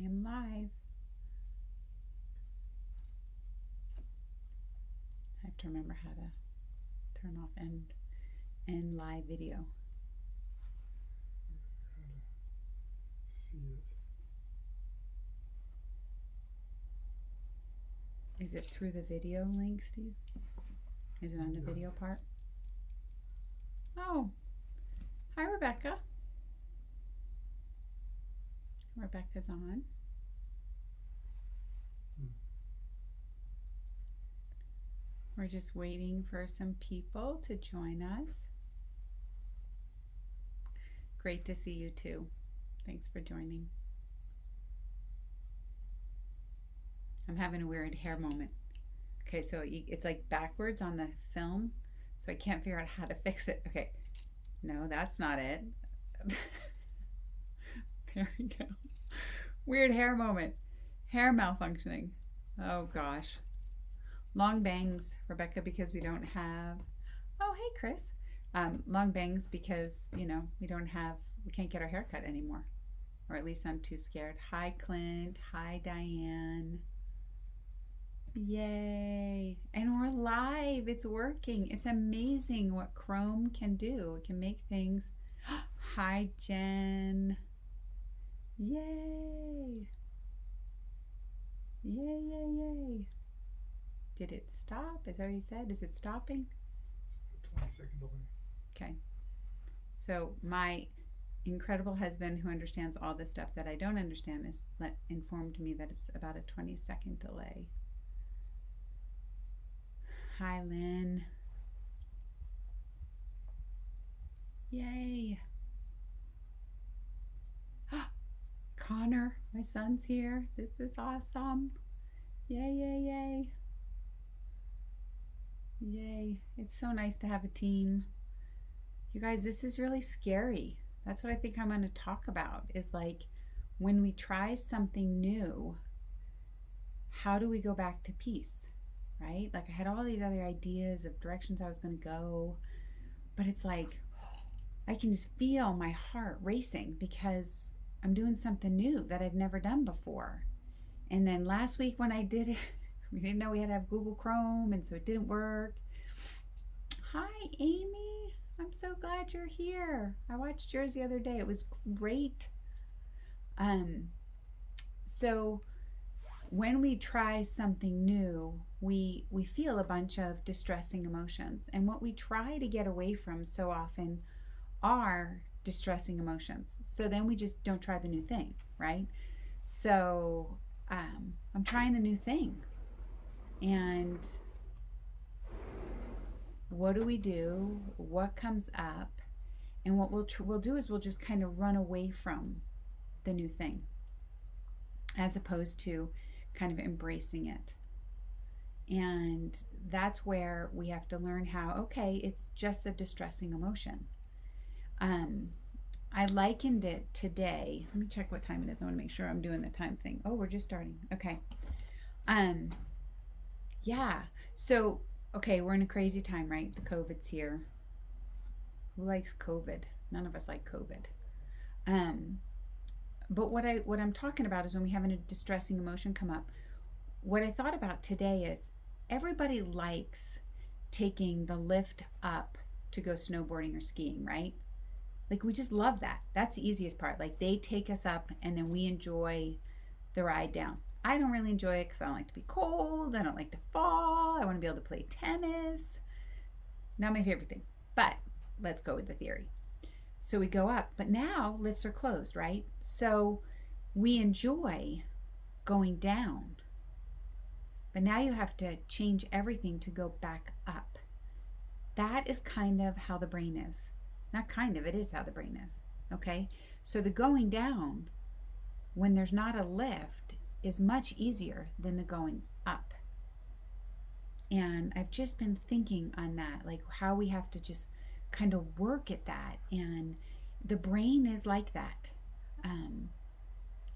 I am live. I have to remember how to turn off end live video. See it. Is it through the video link, Steve? Is it on the video part? Oh, hi, Rebecca. Rebecca's on. We're just waiting for some people to join us. Great to see you too. Thanks for joining. I'm having a weird hair moment. Okay, so it's like backwards on the film, so I can't figure out how to fix it. Okay, no, that's not it. There we go. Weird hair moment. Hair malfunctioning. Oh gosh. Long bangs, Rebecca, because we don't have. Oh, hey, Chris. Long bangs because, we can't get our hair cut anymore. Or at least I'm too scared. Hi, Clint. Hi, Diane. Yay. And we're live. It's working. It's amazing what Chrome can do. It can make things. Hi, Jen. Yay. Yay, yay, yay. Did it stop? Is that what you said? Is it stopping? 20-second delay. Okay. So my incredible husband, who understands all this stuff that I don't understand, informed me that it's about a 20-second delay. Hi, Lynn. Yay. Connor, my son's here. This is awesome. Yay, yay, yay. Yay. It's so nice to have a team. You guys, this is really scary. That's what I think I'm going to talk about, is like when we try something new, how do we go back to peace, right? Like I had all these other ideas of directions I was going to go, but it's like I can just feel my heart racing because I'm doing something new that I've never done before. And then last week when I did it, we didn't know we had to have Google Chrome, and so it didn't work. Hi, Amy. I'm so glad you're here. I watched yours the other day. It was great. So when we try something new, we feel a bunch of distressing emotions. And what we try to get away from so often are distressing emotions. So then we just don't try the new thing, right? So I'm trying a new thing. And what do? What comes up? And what we'll do is we'll just kind of run away from the new thing as opposed to kind of embracing it. And that's where we have to learn how, okay, it's just a distressing emotion. I likened it today. Let me check what time it is. I want to make sure I'm doing the time thing. Oh, we're just starting. Okay. Yeah. So, okay, we're in a crazy time, right? The COVID's here. Who likes COVID? None of us like COVID. But what I'm talking about is when we have a distressing emotion come up, what I thought about today is everybody likes taking the lift up to go snowboarding or skiing, right? Like we just love that. That's the easiest part. Like they take us up and then we enjoy the ride down. I don't really enjoy it because I don't like to be cold. I don't like to fall. I want to be able to play tennis. Not my favorite thing. But let's go with the theory. So we go up, but now lifts are closed, right? So we enjoy going down. But now you have to change everything to go back up. That is kind of how the brain is. Not kind of, it is how the brain is. Okay? So the going down, when there's not a lift, is much easier than the going up. And I've just been thinking on that, like how we have to just kind of work at that. And the brain is like that.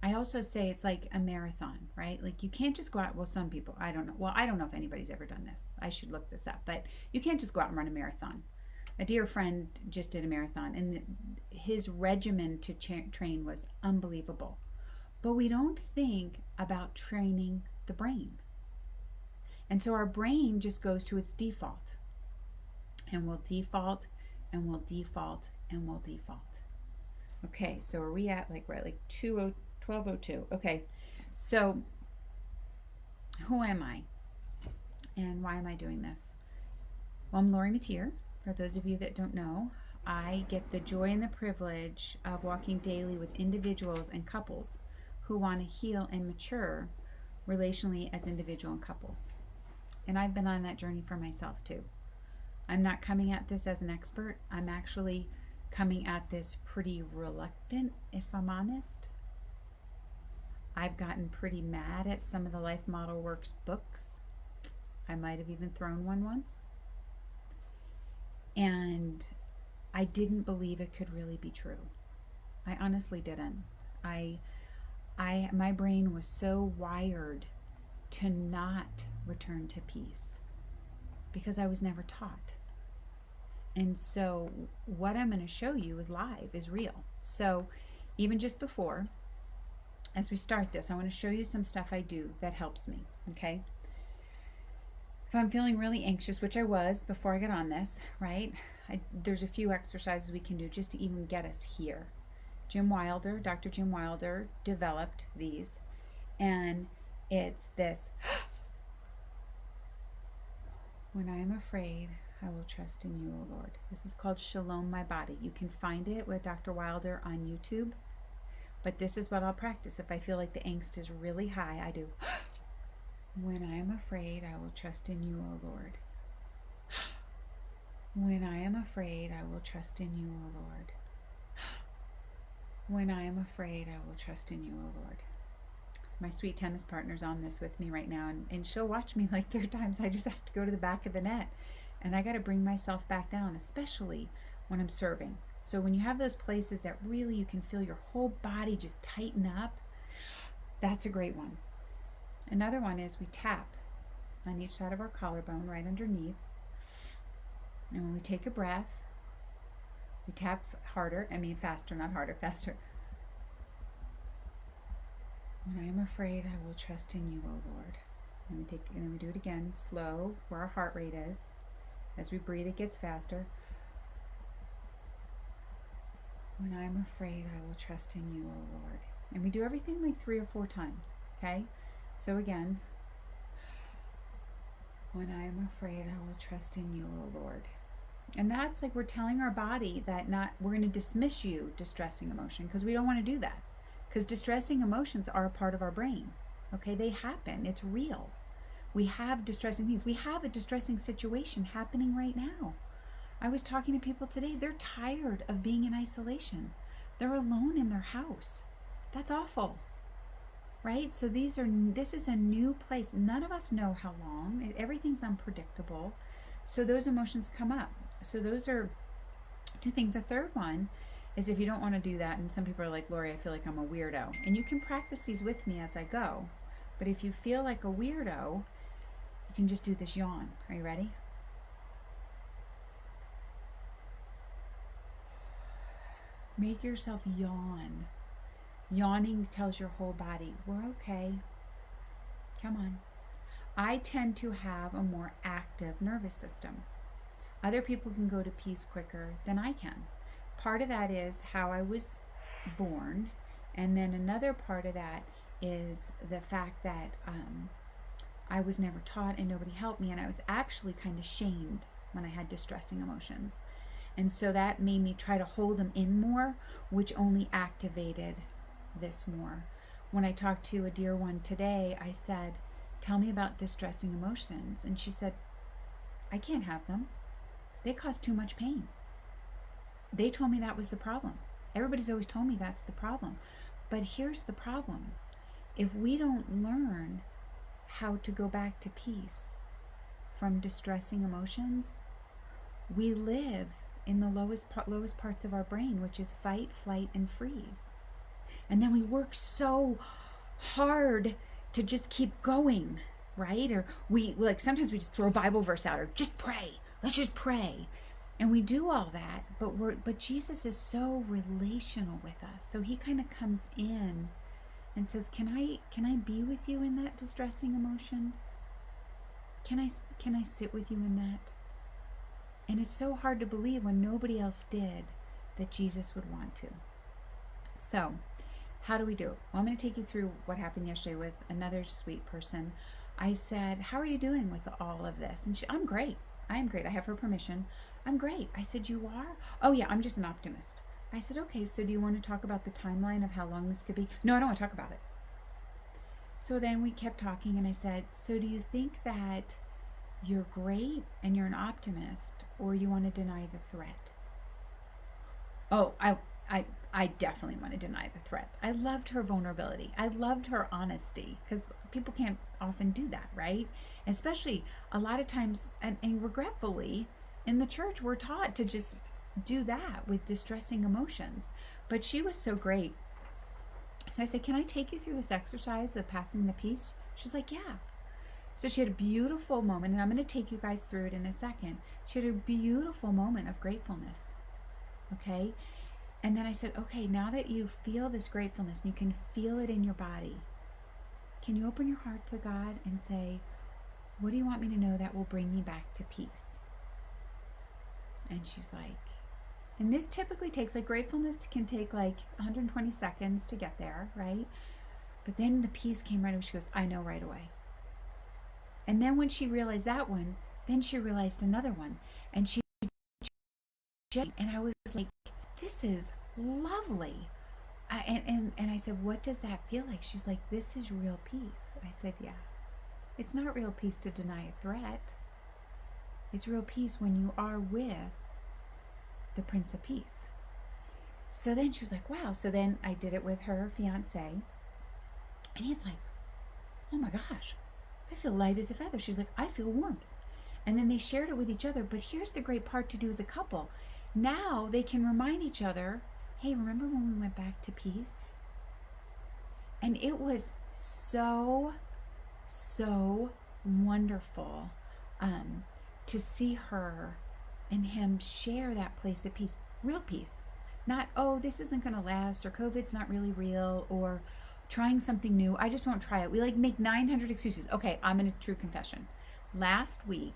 I also say it's like a marathon, right? Like you can't just go out. Well, some people, I don't know. Well, I don't know if anybody's ever done this. I should look this up. But you can't just go out and run a marathon. A dear friend just did a marathon, and his regimen to train was unbelievable. but we don't think about training the brain. And so our brain just goes to its default, and will default and will default and will default. Okay, so are we at like 12:02? Okay, so who am I and why am I doing this? Well, I'm Lori Matier. For those of you that don't know, I get the joy and the privilege of walking daily with individuals and couples who want to heal and mature relationally as individual and couples. And I've been on that journey for myself too. I'm not coming at this as an expert. I'm actually coming at this pretty reluctant, if I'm honest. I've gotten pretty mad at some of the Life Model Works books. I might have even thrown one once. And I didn't believe it could really be true. I honestly didn't. My brain was so wired to not return to peace because I was never taught. And so what I'm going to show you is live, is real. So even just before, as we start this, I want to show you some stuff I do that helps me, okay? If I'm feeling really anxious, which I was before I got on this, right? There's a few exercises we can do just to even get us here. Dr. Jim Wilder developed these, and it's this. When I am afraid, I will trust in you, O Lord. This is called Shalom My Body. You can find it with Dr. Wilder on YouTube, but this is what I'll practice. If I feel like the angst is really high, I do. When I am afraid, I will trust in you, O Lord. When I am afraid, I will trust in you, O Lord. When I am afraid, I will trust in you, O Lord. My sweet tennis partner's on this with me right now, and she'll watch me like 3 times. I just have to go to the back of the net, and I got to bring myself back down, especially when I'm serving. So when you have those places that really you can feel your whole body just tighten up, that's a great one. Another one is we tap on each side of our collarbone right underneath. And when we take a breath, we tap faster, not harder, faster. When I am afraid, I will trust in you, O Lord. And then we do it again, slow, where our heart rate is. As we breathe, it gets faster. When I am afraid, I will trust in you, O Lord. And we do everything like 3 or 4 times, okay? So again, when I am afraid, I will trust in you, O Lord. And that's like we're telling our body that we're going to dismiss distressing emotion, because we don't want to do that. Because distressing emotions are a part of our brain. Okay, they happen. It's real. We have distressing things. We have a distressing situation happening right now. I was talking to people today. They're tired of being in isolation. They're alone in their house. That's awful. Right? So this is a new place. None of us know how long. Everything's unpredictable. So those emotions come up. So those are 2 things. The third one is if you don't want to do that, and some people are like, Lori, I feel like I'm a weirdo. And you can practice these with me as I go. But if you feel like a weirdo, you can just do this yawn. Are you ready? Make yourself yawn. Yawning tells your whole body, we're okay. Come on. I tend to have a more active nervous system. Other people can go to peace quicker than I can. Part of that is how I was born, and then another part of that is the fact that I was never taught and nobody helped me, and I was actually kind of shamed when I had distressing emotions. And so that made me try to hold them in more, which only activated this more. When I talked to a dear one today, I said, tell me about distressing emotions. And she said, I can't have them. They cause too much pain. They told me that was the problem. Everybody's always told me that's the problem. But here's the problem. If we don't learn how to go back to peace from distressing emotions, we live in the lowest parts of our brain, which is fight, flight, and freeze. And then we work so hard to just keep going, right? Or sometimes we just throw a Bible verse out, or just pray. Let's just pray. And we do all that, but Jesus is so relational with us. So he kind of comes in and says, can I be with you in that distressing emotion? Can I sit with you in that? And it's so hard to believe when nobody else did that Jesus would want to. So, how do we do it? Well, I'm going to take you through what happened yesterday with another sweet person. I said, how are you doing with all of this? And I'm great. I am great. I have her permission. I'm great. I said, you are? Oh yeah, I'm just an optimist. I said, okay, so do you want to talk about the timeline of how long this could be? No, I don't want to talk about it. So then we kept talking, and I said, so do you think that you're great and you're an optimist, or you want to deny the threat? Oh, I definitely want to deny the threat. I loved her vulnerability. I loved her honesty, because people can't often do that, right? Especially a lot of times, and regretfully, in the church, we're taught to just do that with distressing emotions. But she was so great. So I said, can I take you through this exercise of passing the peace? She's like, yeah. So she had a beautiful moment, and I'm going to take you guys through it in a second. She had a beautiful moment of gratefulness. Okay? And then I said, okay, now that you feel this gratefulness and you can feel it in your body, can you open your heart to God and say, what do you want me to know that will bring me back to peace? And she's like, and this typically takes, like, gratefulness can take like 120 seconds to get there, right? But then the peace came right away. She goes, I know right away. And then when she realized that one, then she realized another one. And and I was like, this is lovely. And I said, what does that feel like? She's like, this is real peace. I said, yeah. It's not real peace to deny a threat. It's real peace when you are with the Prince of Peace. So then she was like, wow. So then I did it with her fiance. And he's like, oh my gosh, I feel light as a feather. She's like, I feel warmth. And then they shared it with each other. But here's the great part to do as a couple. Now they can remind each other, hey, remember when we went back to peace? And it was so wonderful to see her and him share that place of peace, real peace. Not, oh, this isn't going to last, or COVID's not really real, or trying something new. I just won't try it. We like make 900 excuses. Okay, I'm in a true confession. Last week,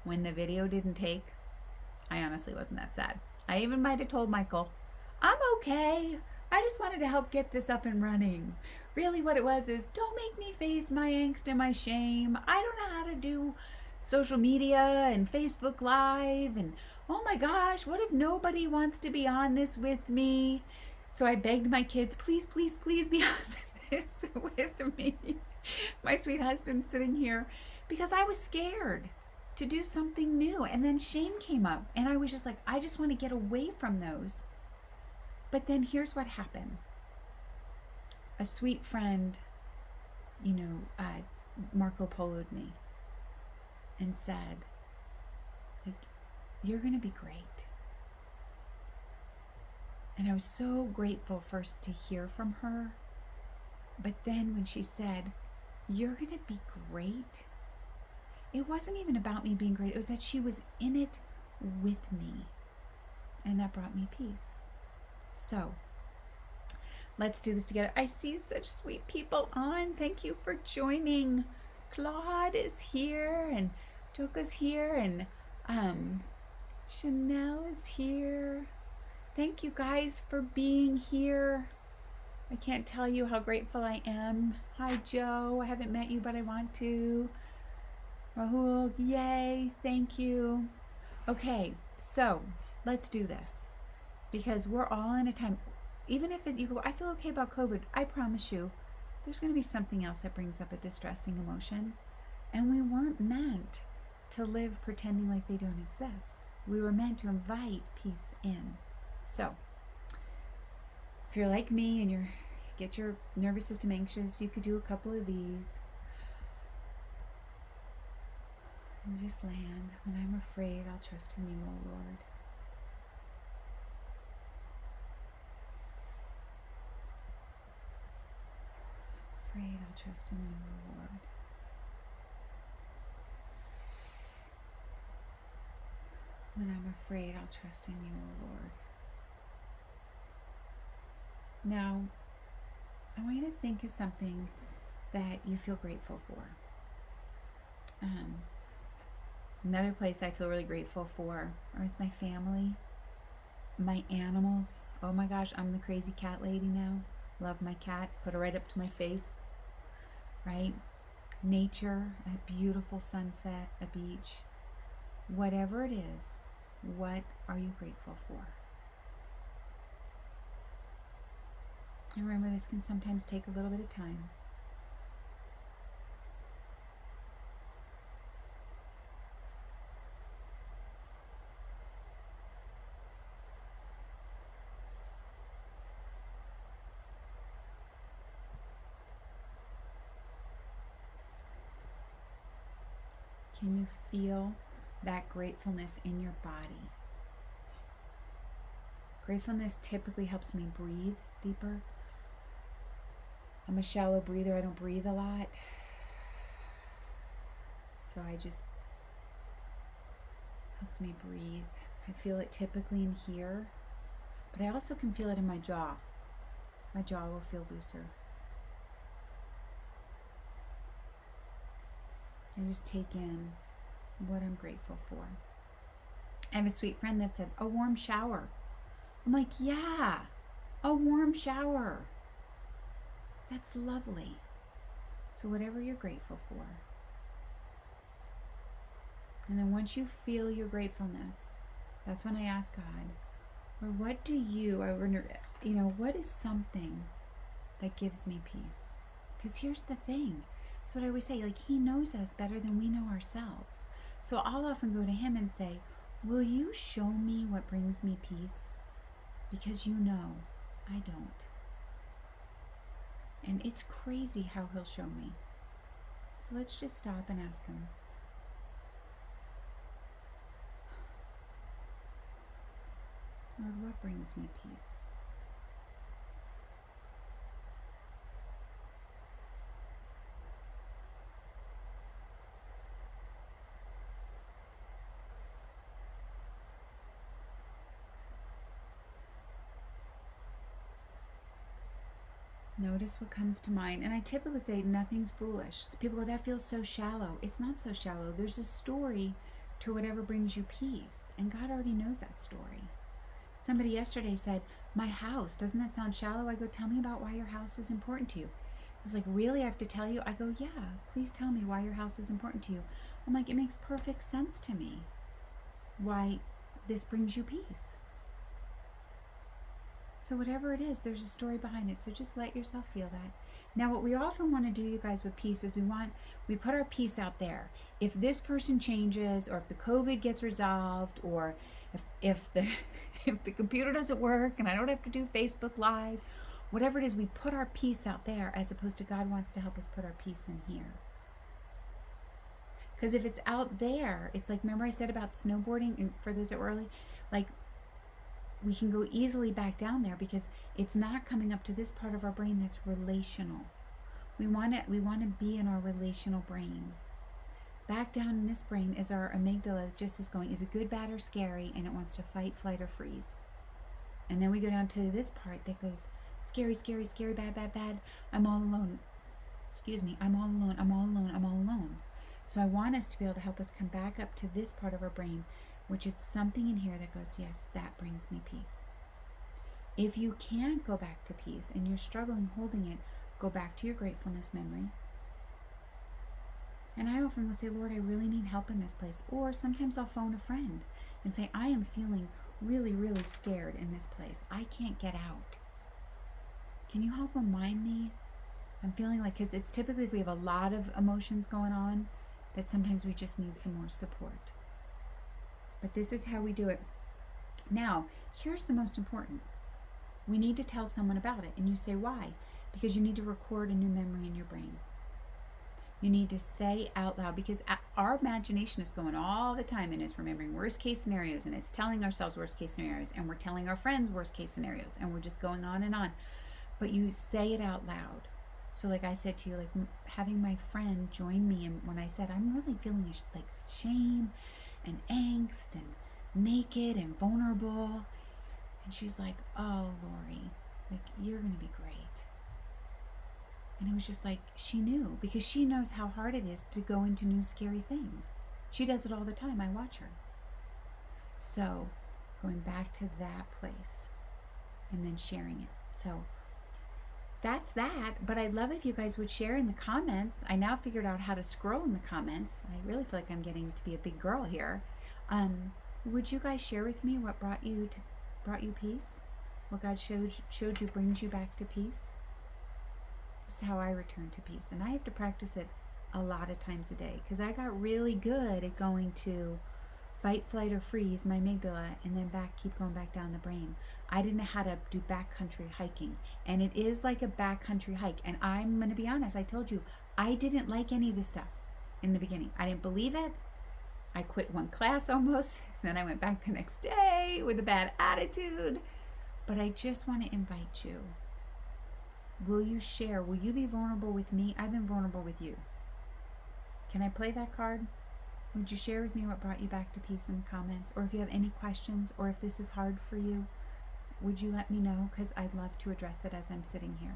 when the video didn't take, I honestly wasn't that sad. I even might have told Michael, I'm okay. I just wanted to help get this up and running. Really what it was is, don't make me face my angst and my shame. I don't know how to do social media and Facebook Live, and oh my gosh, what if nobody wants to be on this with me? So I begged my kids, please, please, please be on this with me. My sweet husband sitting here, because I was scared to do something new. And then shame came up, and I was just like, I just want to get away from those. But then here's what happened. A sweet friend, Marco Polo'd me and said, like, you're going to be great. And I was so grateful first to hear from her. But then when she said, you're going to be great, it wasn't even about me being great. It was that she was in it with me. And that brought me peace. So, let's do this together. I see such sweet people on. Thank you for joining. Claude is here, and Joka's here, and Chanel is here. Thank you guys for being here. I can't tell you how grateful I am. Hi, Joe. I haven't met you, but I want to. Rahul, yay. Thank you. Okay, so let's do this, because we're all in a time. Even if you go, I feel okay about COVID, I promise you, there's going to be something else that brings up a distressing emotion. And we weren't meant to live pretending like they don't exist. We were meant to invite peace in. So, if you're like me and you get your nervous system anxious, you could do a couple of these. And just land. When I'm afraid, I'll trust in you, O Lord. Afraid, I'll trust in you, O Lord. When I'm afraid, I'll trust in you, O Lord. Now, I want you to think of something that you feel grateful for. Another place I feel really grateful for, or it's my family, my animals. Oh my gosh, I'm the crazy cat lady now. Love my cat. Put her right up to my face. Right? Nature, a beautiful sunset, a beach. Whatever it is, what are you grateful for? And remember, this can sometimes take a little bit of time. Can you feel that gratefulness in your body? Gratefulness typically helps me breathe deeper. I'm a shallow breather. I don't breathe a lot. So I just helps me breathe. I feel it typically in here, but I also can feel it in my jaw. My jaw will feel looser. I just take in what I'm grateful for. I have a sweet friend that said, a warm shower. I'm like, yeah, a warm shower. That's lovely. So whatever you're grateful for. And then once you feel your gratefulness, that's when I ask God, or what do you, I wonder, what is something that gives me peace? Because here's the thing. That's what I always say, He knows us better than we know ourselves. So I'll often go to Him and say, will you show me what brings me peace? Because I don't. And it's crazy how He'll show me. So let's just stop and ask Him. Lord, what brings me peace? Notice what comes to mind. And I typically say nothing's foolish. So people go, that feels so shallow. It's not so shallow. There's a story to whatever brings you peace. And God already knows that story. Somebody yesterday said, my house, doesn't that sound shallow? I go, tell me about why your house is important to you. He was like, really? I have to tell you? I go, yeah, please tell me why your house is important to you. I'm like, it makes perfect sense to me why this brings you peace. So whatever it is, there's a story behind it. So just let yourself feel that. Now, what we often want to do, you guys, with peace is we put our peace out there. If this person changes, or if the COVID gets resolved, or if the if the computer doesn't work and I don't have to do Facebook Live, whatever it is, we put our peace out there, as opposed to God wants to help us put our peace in here. Because if it's out there, it's like, remember I said about snowboarding, and for those that were early, we can go easily back down there because it's not coming up to this part of our brain that's relational. We want to be in our relational brain. Back down in this brain is our amygdala that just is going, is it good, bad, or scary? And it wants to fight, flight, or freeze. And then we go down to this part that goes, scary, scary, scary, bad, bad, bad. I'm all alone. I'm all alone, I'm all alone, I'm all alone. So I want us to be able to help us come back up to this part of our brain, which is something in here that goes, yes, that brings me peace. If you can't go back to peace and you're struggling holding it, go back to your gratefulness memory. And I often will say, Lord, I really need help in this place. Or sometimes I'll phone a friend and say, I am feeling really, really scared in this place. I can't get out. Can you help remind me? I'm feeling like, because it's typically if we have a lot of emotions going on, that sometimes we just need some more support. But this is how we do it. Now, here's the most important. We need to tell someone about it. And you say, why? Because you need to record a new memory in your brain. You need to say out loud, because our imagination is going all the time and it's remembering worst case scenarios, and it's telling ourselves worst case scenarios, and we're telling our friends worst case scenarios, and we're just going on and on. But you say it out loud. So like I said to you, like having my friend join me, and when I said I'm really feeling like shame and angst and naked and vulnerable, and she's like, oh, Lori, like you're gonna be great. And it was just like, she knew, because she knows how hard it is to go into new scary things. She does it all the time. I watch her. So going back to that place and then sharing it. So that's that. But I'd love if you guys would share in the comments. I now figured out how to scroll in the comments. I really feel like I'm getting to be a big girl here. Would you guys share with me what brought you peace? What God showed you brings you back to peace? This is how I return to peace. And I have to practice it a lot of times a day, because I got really good at going to fight, flight, or freeze, my amygdala, and then keep going back down the brain. I didn't know how to do backcountry hiking. And it is like a backcountry hike. And I'm going to be honest, I told you, I didn't like any of this stuff in the beginning. I didn't believe it. I quit one class almost. Then I went back the next day with a bad attitude. But I just want to invite you. Will you share? Will you be vulnerable with me? I've been vulnerable with you. Can I play that card? Would you share with me what brought you back to peace in the comments? Or if you have any questions, or if this is hard for you, would you let me know? Because I'd love to address it as I'm sitting here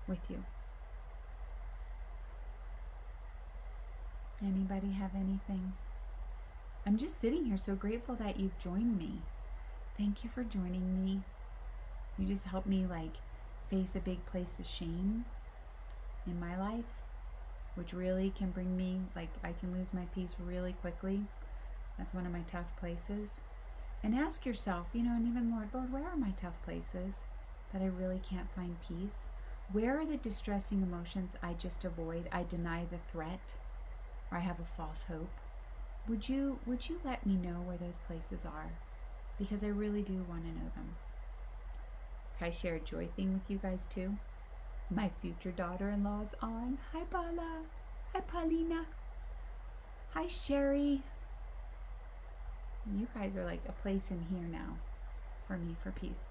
with you. Anybody have anything? I'm just sitting here so grateful that you've joined me. Thank you for joining me. You just helped me face a big place of shame in my life, which really can bring me, I can lose my peace really quickly. That's one of my tough places. And ask yourself, and even Lord, where are my tough places that I really can't find peace? Where are the distressing emotions I just avoid? I deny the threat, or I have a false hope. Would you let me know where those places are? Because I really do want to know them. Can I share a joy thing with you guys too? My future daughter-in-law's on. Hi, Paula. Hi, Paulina. Hi, Sherry. You guys are like a place in here now for me for peace.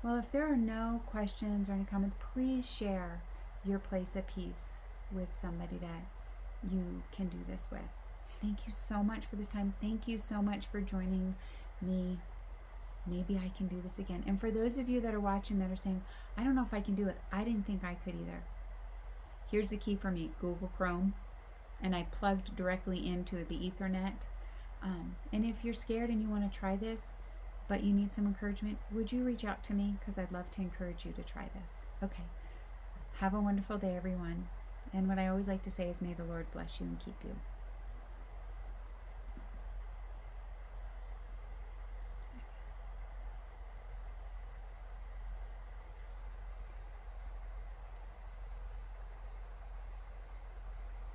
Well, if there are no questions or any comments, please share your place of peace with somebody that you can do this with. Thank you so much for this time. Thank you so much for joining me. Maybe I can do this again. And for those of you that are watching that are saying, I don't know if I can do it, I didn't think I could either. Here's the key for me, Google Chrome. And I plugged directly into the Ethernet. And if you're scared and you want to try this, but you need some encouragement, would you reach out to me? Because I'd love to encourage you to try this. Okay. Have a wonderful day, everyone. And what I always like to say is, may the Lord bless you and keep you.